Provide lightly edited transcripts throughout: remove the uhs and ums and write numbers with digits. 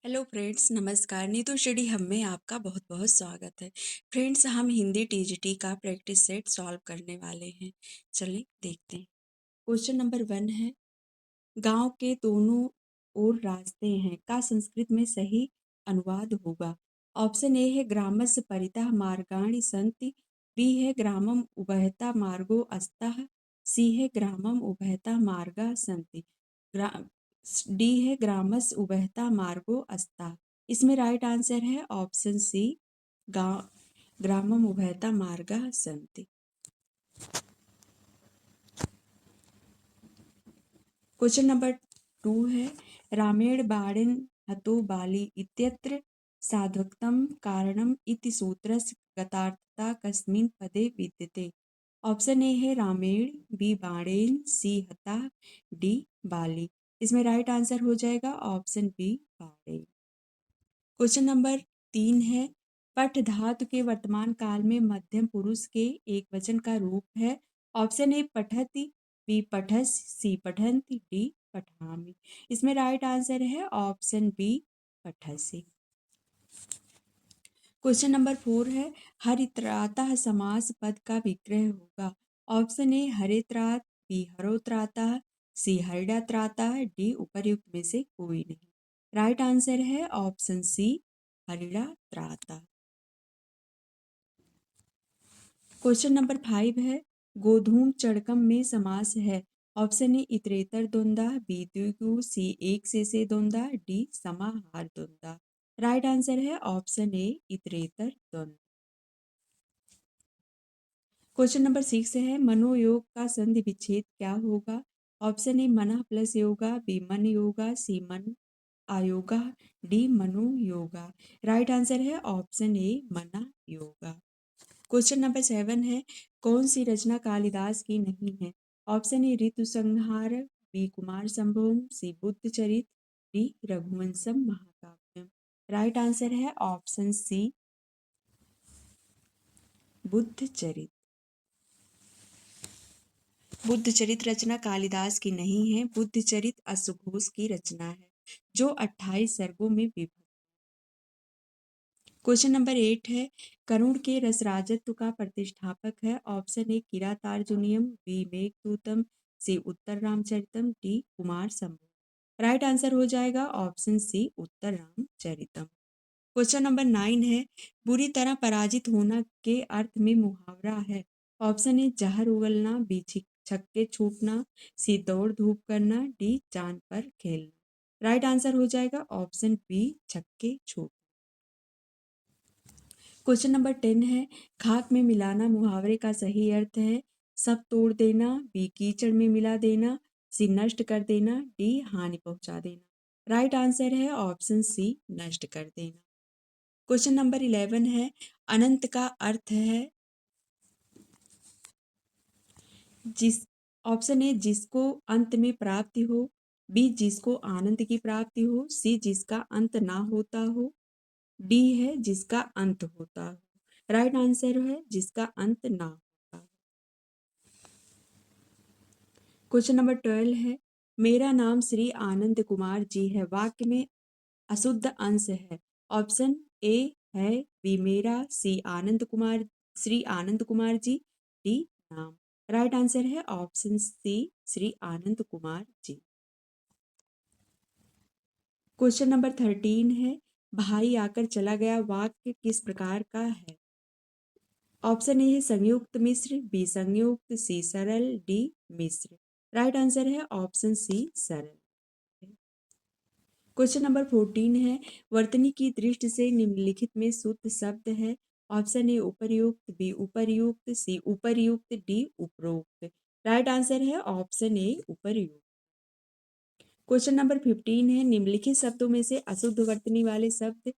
Hello friends, नमस्कार। Neetu study hub में आपका बहुत बहुत स्वागत है। फ्रेंड्स, हम हिंदी टीजीटी का प्रैक्टिस सेट सॉल्व करने वाले हैं। चलिए देखते हैं। क्वेश्चन नंबर 1 है, गांव के दोनों ओर रास्ते हैं का संस्कृत में सही अनुवाद होगा। ऑप्शन ए है ग्रामस्य परितः मार्गाणि सन्ति, बी है ग्रामम उभयता मार्गो अस्तः, सी है ग्रामम उभयता मार्गा सन्ति, डी है ग्रामस उभयता मार्गो अस्ता। इसमें राइट आंसर है ऑप्शन सी, ग्रामम उभयता मार्गा सन्ति। क्वेश्चन नंबर 2 है, रामेण बाणेन हतो बाली इत्यत्र साधकतम कारणम इति सूत्रस्य गतार्थता कस्मिन् पदे विद्यते। ऑप्शन ए है रामेण, बी बाणेन, सी हता, डी बाली। इसमें राइट आंसर हो जाएगा ऑप्शन बी बाणेन। क्वेश्चन नंबर 3 है, पठ धातु के वर्तमान काल में मध्यम पुरुष के एक वचन का रूप है। ऑप्शन ए पठति, बी पठस, सी पठन्ति, डी पठामि। इसमें राइट आंसर है ऑप्शन बी पठसि। क्वेश्चन नंबर 4 है, हरित्रातः समास पद का विग्रह होगा। ऑप्शन ए हरित्रात, बी हरोत्रातः, सी हरिणात्रातः, डी उपर्युक्त में से कोई नहीं। राइट आंसर है ऑप्शन सी हरिणात्रातः। क्वेश्चन नंबर 5 है, गोधूम चड़कम में समास है। ऑप्शन ए इतरेतर द्वंद्वा, बी द्विगु, सी एक से द्वंद्वा, डी समाहार द्वंद्वा। राइट आंसर है ऑप्शन ए इतरेतर द्वंद्व। क्वेश्चन नंबर 6 है, मनोयोग का संधि विच्छेद क्या होगा। ऑप्शन ए मन प्लस योगा, बी मन योगा, सी मन आयोगा, डी मनो योगा। राइट आंसर है ऑप्शन ए मना योगा। क्वेश्चन नंबर 7 है, कौन सी रचना कालिदास की नहीं है। ऑप्शन ए ऋतु संहार, बी कुमार संभवम, सी बुद्ध चरित, डी रघुवंशम महाकाव्यम। राइट आंसर है ऑप्शन सी बुद्ध चरित। बुद्ध चरित रचना कालिदास की नहीं है। बुद्ध चरित अश्वघोष की रचना है जो 28 सर्गों में विभक्त। क्वेश्चन नंबर 8 है, करुण के रसराजत्व का प्रतिष्ठापक है। Option A Kiratarjuniyam, B Meghadutam, C Uttara Ramacharitam, D Kumara Sambhava. Right answer हो जाएगा option C Uttara Ramacharitam. Question number 9 है, बुरी तरह पराजित होना के अर्थ में मुहावरा है। ऑप्शन ए जहर उगलना, बी छक्के छूटना, सी दौड़ धूप करना, डी चांद पर खेलना। राइट आंसर हो जाएगा ऑप्शन बी छक्के छूट। क्वेश्चन नंबर 10 है, खाक में मिलाना मुहावरे का सही अर्थ है। सब तोड़ देना, बी कीचड़ में मिला देना, सी नष्ट कर देना, डी हानि पहुंचा देना। राइट आंसर है ऑप्शन सी नष्ट कर देना। क्वेश्चन नंबर 11 है, अनंत का अर्थ है जिस ऑप्शन ए जिसको अंत में प्राप्ति हो, बी जिसको आनंद की प्राप्ति हो, सी जिसका अंत ना होता हो, डी है जिसका अंत होता हो। राइट आंसर है जिसका अंत ना होता हो। क्वेश्चन नंबर 12 है, मेरा नाम श्री आनंद कुमार जी है वाक्य में अशुद्ध अंश है। ऑप्शन ए है बी मेरा, सी आनंद कुमार, श्री आनंद कुमार जी, डी नाम। राइट आंसर है ऑप्शन सी श्री आनंद कुमार जी। क्वेश्चन नंबर 13 है, भाई आकर चला गया वाक्य किस प्रकार का है। ऑप्शन ए है संयुक्त मिश्र, बी संयुक्त, सी सरल, डी मिश्र। राइट आंसर है ऑप्शन सी सरल। क्वेश्चन नंबर 14 है, वर्तनी की दृष्टि से निम्नलिखित में शुद्ध शब्द है। ऑप्शन ए उपर्युक्त, बी उपर्युक्त, सी उपर्युक्त, डी उपरोक्त। राइट आंसर है ऑप्शन ए उपर्युक्त। क्वेश्चन नंबर 15 है, निम्नलिखित शब्दों में से अशुद्ध वर्तनी वाले शब्द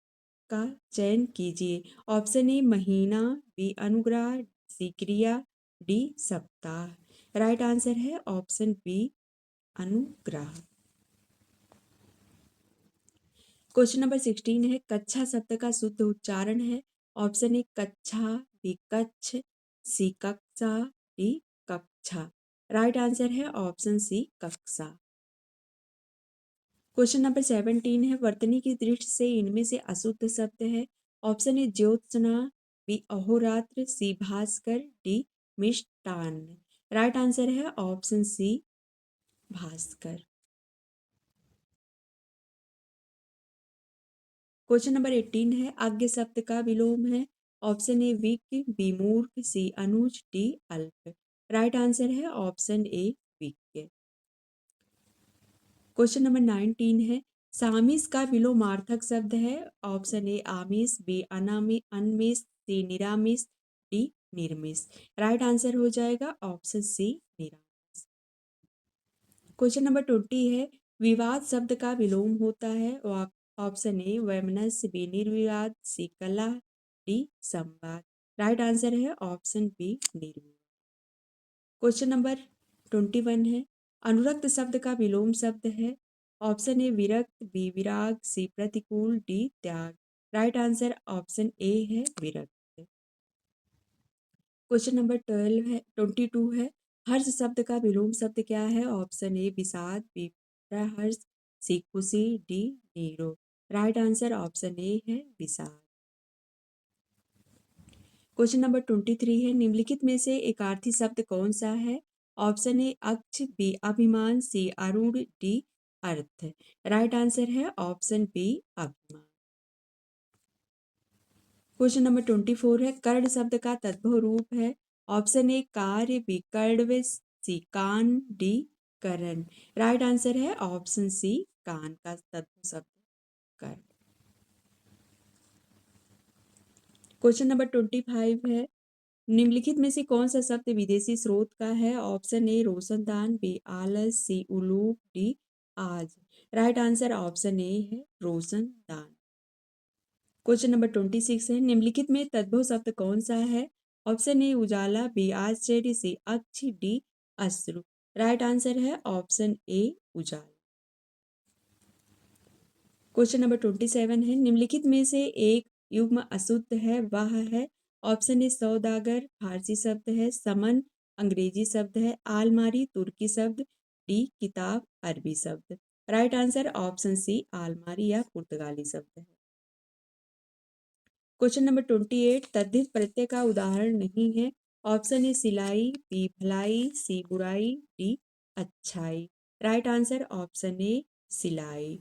का चयन कीजिए। ऑप्शन ए महीना, बी अनुग्रह, सी क्रिया, डी सप्ताह। राइट आंसर है ऑप्शन बी अनुग्रह। क्वेश्चन नंबर 16 है, कक्षा शब्द का शुद्ध उच्चारण है। ऑप्शन ए कक्षा, बी कच्छ, सी कक्षा, डी कक्षा। राइट आंसर है ऑप्शन सी कक्षा। क्वेश्चन नंबर 17 है, वर्तनी की दृष्टि से इनमें से अशुद्ध शब्द है। ऑप्शन ए ज्योत्सना, बी अहोरात्र, सी भास्कर, डी मिष्टान्न। राइट आंसर है ऑप्शन सी भास्कर। क्वेश्चन नंबर 18 है, आज्ञ शब्द का विलोम है। ऑप्शन ए विज्ञ, बी मूर्ख, सी अनुज, डी अल्प। राइट आंसर है ऑप्शन ए विज्ञ। क्वेश्चन नंबर 19 है, सामिस का विलोमार्थक शब्द है। ऑप्शन ए आमिष, बी अनामि अनमिष, सी निरामिष, डी निर्मिष। राइट आंसर हो जाएगा ऑप्शन सी निरामिष। क्वेश्चन नंबर 20 है, विवाद शब्द का विलोम होता है। ऑप्शन ए वैमनस्य, बी निर्विवाद, सी कलह, डी संवाद। राइट आंसर है ऑप्शन बी निर्विवाद। क्वेश्चन नंबर 21 है, अनुरक्त शब्द का विलोम शब्द है। ऑप्शन ए विरक्त, बी विराग, सी प्रतिकूल, डी त्याग। राइट आंसर ऑप्शन ए है विरक्त। क्वेश्चन नंबर 12 है 22 है, हर्ष शब्द का विलोम शब्द क्या है। ऑप्शन ए विषाद, बी हर्ष, सी खुशी, De Niro. Right answer option ए है विषाद। क्वेश्चन नंबर 23 है, निम्नलिखित में से एकार्थी शब्द कौन सा है। ऑप्शन ए अक्ष, बी अभिमान, सी अरुण, डी अर्थ। राइट आंसर है ऑप्शन बी अभिमान। क्वेश्चन नंबर 24 है, कर्ण शब्द का तद्भव रूप है। ऑप्शन ए कार्य, बी कर्णव, सी कान, डी करण। राइट आंसर है ऑप्शन सी कान का तद्भव शब्द कर्ण। क्वेश्चन नंबर 25 है, निम्नलिखित में से कौन सा शब्द विदेशी स्रोत का है। ऑप्शन ए रोशनदान, बी आलस, सी उलूप, डी आज। राइट आंसर ऑप्शन ए है रोशनदान। क्वेश्चन नंबर 26 है, निम्नलिखित में तद्भव शब्द कौन सा है। ऑप्शन ए उजाला, बी आश्चर्य, सी अक्ष, डी अश्रु। राइट आंसर है ऑप्शन ए उजाला। क्वेश्चन नंबर 27 है, निम्नलिखित में से एक युग्म अशुद्ध है, वह है। ऑप्शन ए सौदागर फारसी शब्द है, समन अंग्रेजी शब्द है, आलमारी तुर्की शब्द, डी किताब अरबी शब्द। राइट आंसर ऑप्शन सी आलमारी या पुर्तगाली शब्द है। क्वेश्चन नंबर 28, तद्धित प्रत्यय का उदाहरण नहीं है। ऑप्शन ए सिलाई, बी भलाई, सी बुराई, डी अच्छाई। राइट आंसर ऑप्शन ए सिलाई।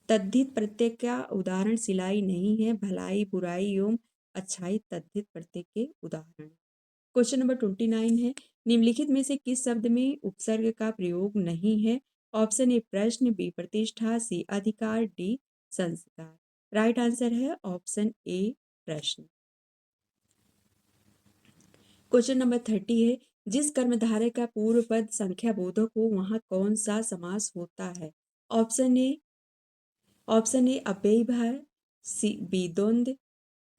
तद्धित प्रत्यय का उदाहरण सिलाई नहीं है, भलाई बुराई एवं अच्छाई तद्धित प्रत्यय के उदाहरण। क्वेश्चन नंबर 29 है, निम्नलिखित में से किस शब्द में उपसर्ग का प्रयोग नहीं है। ऑप्शन ए प्रश्न, बी प्रतिष्ठा, सी अधिकार, डी संस्कार। राइट आंसर है ऑप्शन ए प्रश्न। क्वेश्चन नंबर 30 है, जिस कर्मधारय का पूर्व पद संख्या बोधक हो वहां कौन सा समास होता है। ऑप्शन ए अव्ययी भार, सी बी द्वंद्व,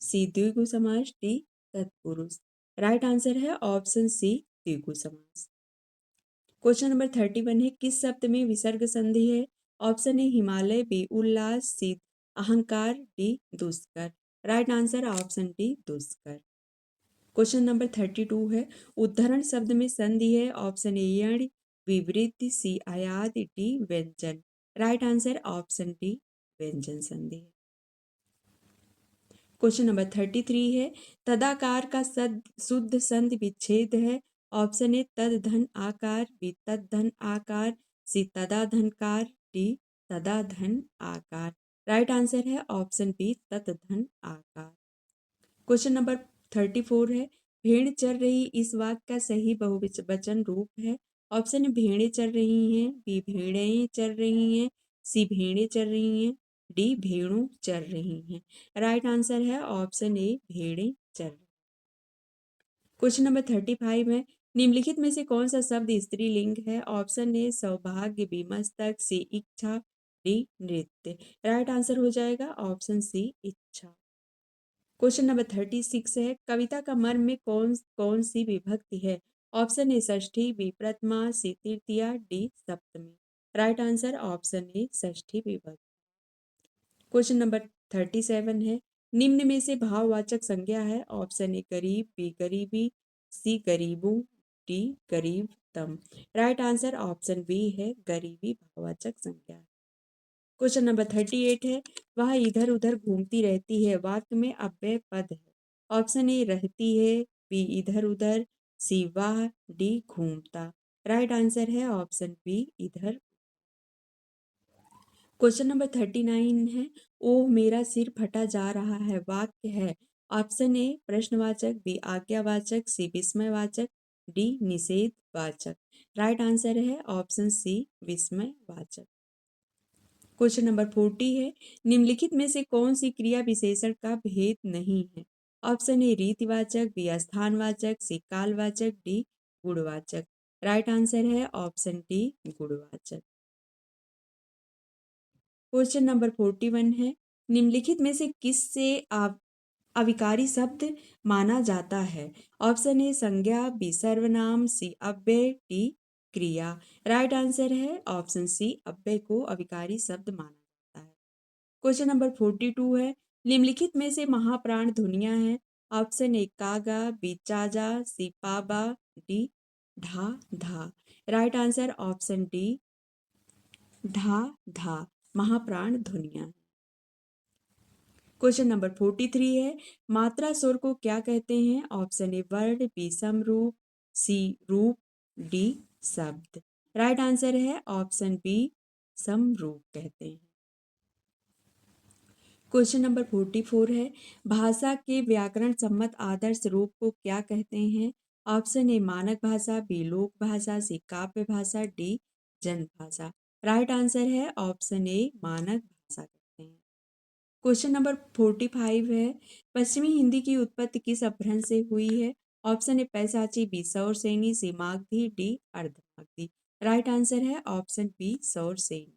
सी द्विगु समास, डी तत्पुरुष। राइट आंसर है ऑप्शन सी द्विगु समास। क्वेश्चन नंबर 31 है, किस शब्द में विसर्ग संधि है। ऑप्शन ए हिमालय, बी उल्लास, सी अहंकार, डी दुष्कर। राइट आंसर ऑप्शन डी दुष्कर। क्वेश्चन नंबर 32 है, उद्धरण शब्द में संधि है। ऑप्शन ए यण, बी वृद्धि, सी आयात, डी व्यंजन। राइट आंसर ऑप्शन डी व्यंजन संधि है। क्वेश्चन नंबर 33 है, तदाकार का शुद्ध संधि विच्छेद है। ऑप्शन ए तद धन आकार, बी तद धन आकार, सी तदा धनकार, डी तदा धन आकार। राइट आंसर है ऑप्शन बी तद धन आकार। क्वेश्चन नंबर 34 है, भेड़ चर रही इस वाक्य का सही बहुवचन रूप है। ऑप्शन ए भेड़ें चर रही हैं, बी भेड़ें चर रही हैं, सी भेड़ें चर रही हैं, डी भेड़ों चर रही हैं। राइट आंसर है ऑप्शन ए भेड़ें चर। क्वेश्चन नंबर 35 है, निम्नलिखित में से कौन सा शब्द स्त्रीलिंग है। ऑप्शन ए सौभाग्य, बी मस्तक, सी इच्छा, डी नृत्य। राइट आंसर हो जाएगा ऑप्शन सी इच्छा। क्वेश्चन नंबर 36 है, कविता का मर्म में कौन कौन सी विभक्ति है। ऑप्शन ए षष्ठी, बी प्रथमा, सी तृतीया, डी सप्तमी। राइट आंसर ऑप्शन ए षष्ठी विभक्ति। क्वेश्चन नंबर 37 है, निम्न में से भाववाचक संज्ञा है। ऑप्शन ए गरीब, बी गरीबी, सी गरीबों, डी गरीबतम। राइट आंसर ऑप्शन बी है गरीबी भाववाचक संज्ञा। क्वेश्चन नंबर 38 है, वह इधर उधर घूमती रहती है, वाक्य में अव्यय पद है। ऑप्शन ए रहती है, बी इधर उधर, सी वह, डी घूमता। राइट आंसर है ऑप्शन बी इधर। क्वेश्चन नंबर 39 है, ओह मेरा सिर फटा जा रहा है, वाक्य है। ऑप्शन ए प्रश्नवाचक, बी आज्ञावाचक, सी विस्मयवाचक, डी निषेधवाचक। राइट आंसर है ऑप्शन सी विस्मयवाचक। क्वेश्चन नंबर 40 है, निम्नलिखित में से कौन सी क्रिया विशेषण का भेद नहीं है। ऑप्शन ए रीतिवाचक, बी स्थानवाचक, सी कालवाचक, डी गुणवाचक। राइट आंसर है ऑप्शन डी गुणवाचक। क्वेश्चन नंबर 41 है, निम्नलिखित में से किससे अविकारी शब्द माना जाता है। ऑप्शन ए संज्ञा, बी सर्वनाम, सी अव्यय, डी क्रिया। राइट आंसर है ऑप्शन सी अव्यय को अविकारी शब्द माना जाता है। क्वेश्चन नंबर 42 है, निम्नलिखित में से महाप्राण ध्वनियां हैं। ऑप्शन ए कागा, बी चाजा, सी पाबा, डी ढा धा। राइट आंसर ऑप्शन डी ढा धा महाप्राण ध्वनियां। क्वेश्चन नंबर 43 है, मात्रा स्वर को क्या कहते हैं। ऑप्शन ए वर्ण, बी समरूप, सी रूप, डी शब्द। राइट आंसर है ऑप्शन बी समरूप कहते हैं। क्वेश्चन नंबर 44 है, भाषा के व्याकरण सम्मत आदर्श रूप को क्या कहते हैं। ऑप्शन ए मानक भाषा, बी लोक भाषा, सी काव्य भाषा, डी जन भाषा। राइट आंसर है ऑप्शन ए मानक भाषा कहते हैं। क्वेश्चन नंबर 45 है, पश्चिमी हिंदी की उत्पत्ति किस अपभ्रंश से हुई है। Option A Paishachi, B Sauraseni, C Magadhi, D Ardhamagadhi. Right answer है option B Sauraseni.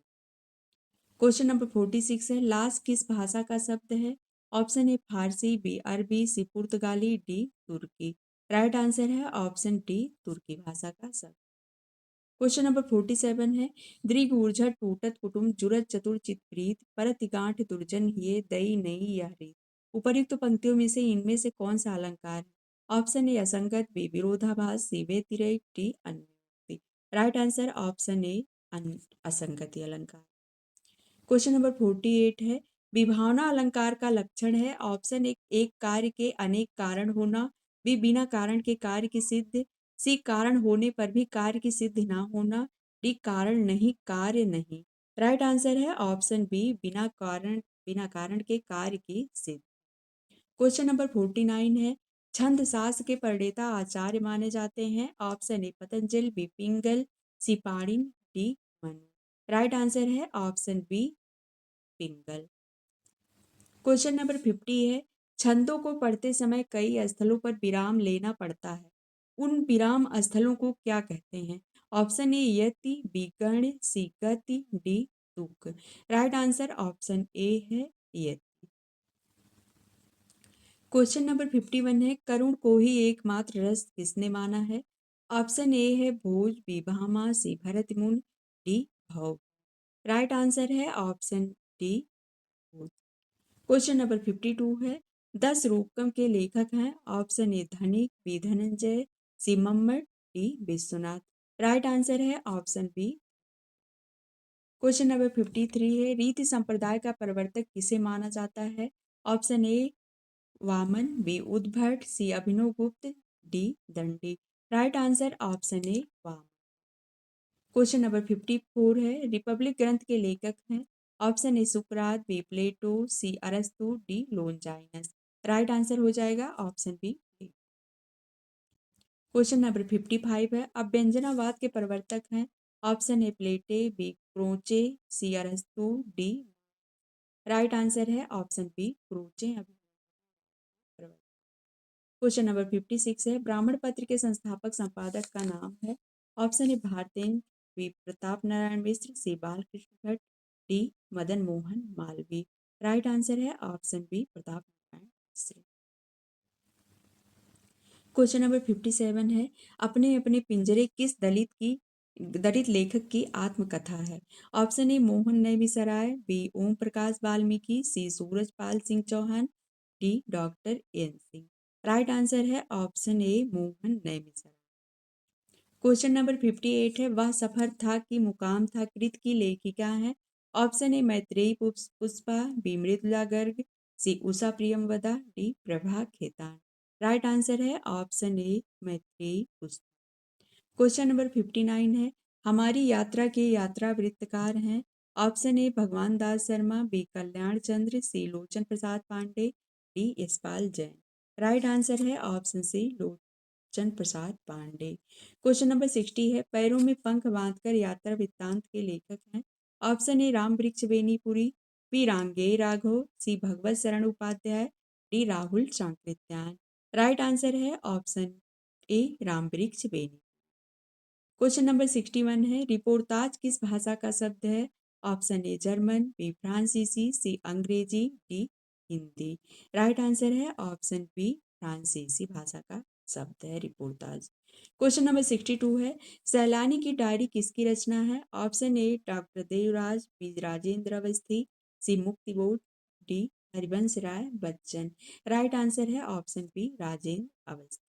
Question number 46 है, लाश किस भाषा का शब्द है। ऑप्शन ए फारसी, बी अरबी, सी पुर्तगाली, डी तुर्की। राइट आंसर है ऑप्शन डी तुर्की भाषा का शब्द। क्वेश्चन नंबर 47 है, दृग ऊर्जा टूटत कुटुम जुरत चतुर चितप्रीत परत गांठ दुर्जन हिये दई नई यह रीत। उपर्युक्त पंक्तियों में से इनमें से कौन सा अलंकार है। ऑप्शन ए असंगत, बी विरोधाभास, सी व्यतिरेक, डी अन्योक्ति। राइट आंसर ऑप्शन ए असंगति अलंकार। क्वेश्चन नंबर 48 है, विभावना अलंकार का लक्षण है। ऑप्शन एक कार्य के अनेक कारण होना, बी बिना कारण के कार्य की सिद्ध, सी कारण होने पर भी कार्य की सिद्ध ना होना, डी कारण नहीं कार्य नहीं। राइट आंसर है ऑप्शन बी बिना कारण के कार्य की सिद्ध। क्वेश्चन नंबर 49 है, छंद शास्त्र के प्रणेता आचार्य माने जाते हैं। ऑप्शन ए Patanjali, B Pingala, C Panini, D Manu. Right answer है option B Pingala. Question number 50 है, छंदों को पढ़ते समय कई स्थलों पर विराम लेना पड़ता है, उन विराम स्थलों को क्या कहते हैं। ऑप्शन ए यति, बी गण, सी गति, डी तुक। राइट आंसर ऑप्शन ए है यति। क्वेश्चन नंबर 51 है, करुण को ही एकमात्र रस किसने माना है। ऑप्शन ए है भोज, बी भामा, सी भरत मुनि, डी भव। राइट आंसर है ऑप्शन डी भोज। क्वेश्चन नंबर 52 है, 10 रूपकम के लेखक हैं। Option A Dhanika, B Dhananjaya, C Mammata, D Vishwanatha. Right answer है ऑप्शन बी। क्वेश्चन नंबर 53 है, रीति संप्रदाय का प्रवर्तक किसे माना जाता है। Option A Vaman, B Udbhat, C Abhinav Gupta, D Dandi. Right answer option A Vaman. Question number 54 है, रिपब्लिक ग्रंथ के लेखक हैं। ऑप्शन ए सुकरात, बी प्लेटो, सी अरस्तु, डी लोनजाइनस। राइट आंसर हो जाएगा ऑप्शन बी। क्वेश्चन नंबर 55 है, अभ्यंजनावाद के प्रवर्तक हैं। ऑप्शन ए प्लेटे, B Croce, C Arastu, D. Right answer है option B Croce. Question number 56 है, ब्राह्मण पत्र के संस्थापक संपादक का नाम है। Option A Bharatendra, B Pratap Narayan Mishra, C Balkrishna Bhatt, D Madan Mohan Malaviya. Right answer है option B Pratap Narayan Mishra. Question number 57 है, अपने अपने पिंजरे किस दलित लेखक की आत्मकथा है। Option A Mohan Naimisharanya, B Om Prakash Valmiki, C Surajpal Singh Chauhan, D doctor N Singh. Right answer है option A Mohan Naimisharanya. Question number 58 है, वह सफर था कि मुकाम था कृत की लेखिका है। Option A Maitreyi Pushpa, B Mridula Garg, C Usha Priyamvada, D Prabha Khaitan. Right answer है option A Maitreyi Pushpa. Question number 59 है, हमारी यात्रा के यात्रा वृत्तकार हैं। Option A Bhagwan Das Sharma, B Kalyan Chandra, C Lochan Prasad Pandey, D Yashpal Jain. Right answer है option C Lochan Prasad Pandey. Question number 60 है, पैरों में पंख बांधकर यात्रा वृत्तांत के लेखक हैं। Option A Ram Vriksh Benipuri, B Rangeya Raghav, C Bhagwat Sharan Upadhyay, D Rahul Sankrityayan. Right answer है option A Ram Vriksh Beni. Question number 61 है, रिपोर्ताज किस भाषा का शब्द है। ऑप्शन ए जर्मन, बी फ्रांसीसी, सी अंग्रेजी, डी हिंदी। राइट आंसर है ऑप्शन बी फ्रांसीसी भाषा का शब्द है रिपोर्ताज। क्वेश्चन नंबर 62 है, सैलानी की डायरी किसकी रचना है। Option A doctor Devraj, B Rajendra Awasthi, C Mukti Bodh, D Harivansh Rai Bachchan. Right answer है option B Rajendra Awasthi.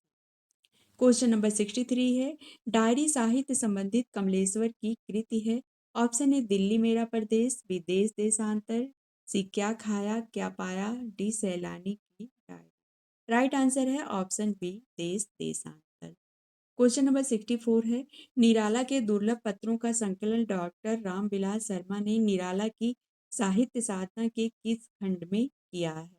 Question number 63 है, डायरी साहित्य संबंधित कमलेश्वर की कृति है। ऑप्शन ए दिल्ली मेरा प्रदेश, बी देश देशांतर, सी क्या खाया क्या पाया, डी सैलानी की डायरी। राइट आंसर है ऑप्शन बी देश देशांतर। क्वेश्चन नंबर 64 है, निराला के दुर्लभ पत्रों का संकलन डॉक्टर रामविलास शर्मा ने निराला की साहित्य साधना के किस खंड में किया है।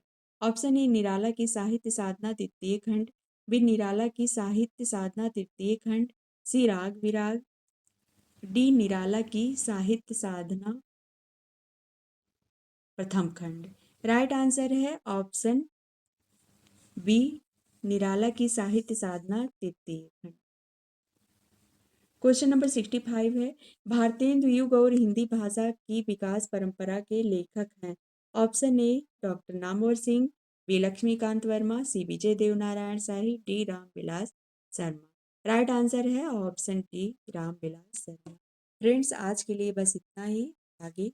ऑप्शन ए निराला की साहित्य साधना द्वितीय खंड, बी निराला की साहित्य साधना तृतीय खंड, सी राग विराग, डी निराला की साहित्य साधना प्रथम खंड। राइट आंसर है ऑप्शन बी निराला की साहित्य साधना तृतीय खंड। क्वेश्चन नंबर 65 है, भारतेंदु युग और हिंदी भाषा की विकास परंपरा के लेखक हैं। Option A doctor Namvar Singh, B Laxmikant Varma, C Vijay Devnarayan Shahi, D Ramvilas Sharma. Right answer है option D Ramvilas Sharma. Friends आज के लिए बस इतना ही, आगे